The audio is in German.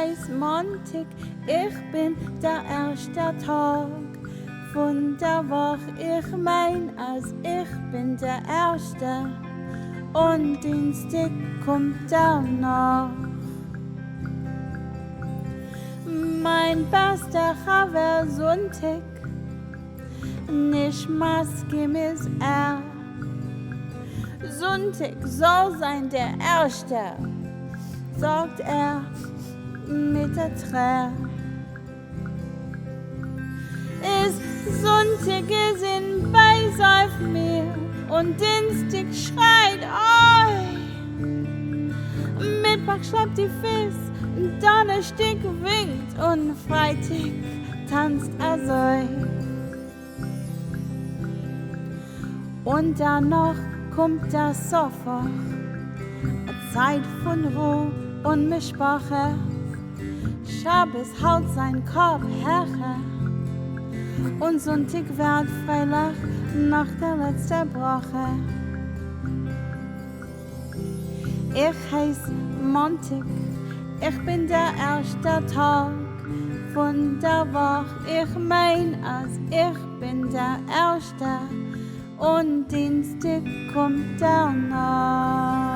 heiß Montag, ich bin der erste Tag von der Woche. Ich mein, als ich bin der Erste und Dienstag kommt danach. Mein bester Chauffeur Sonntag, nicht maßgemäß er. Sonntag soll sein der Erste, sagt er mit der Träne. Ist Sonntag ist in Weiß auf mir und Dienstag schreit oi. Mittwoch schlappt die Füße, Donnerstag winkt und Freitag tanzt er so. Und danach kommt der Sofa, eine Zeit von Ruhe und Mitsprache. Schabes haut sein Kopf herre und Sonntag wird freilich nach der letzten Woche. Ich heiß Montag, ich bin der erste Tag von der Woche. Ich mein, als ich bin der Erste und Dienstag kommt danach.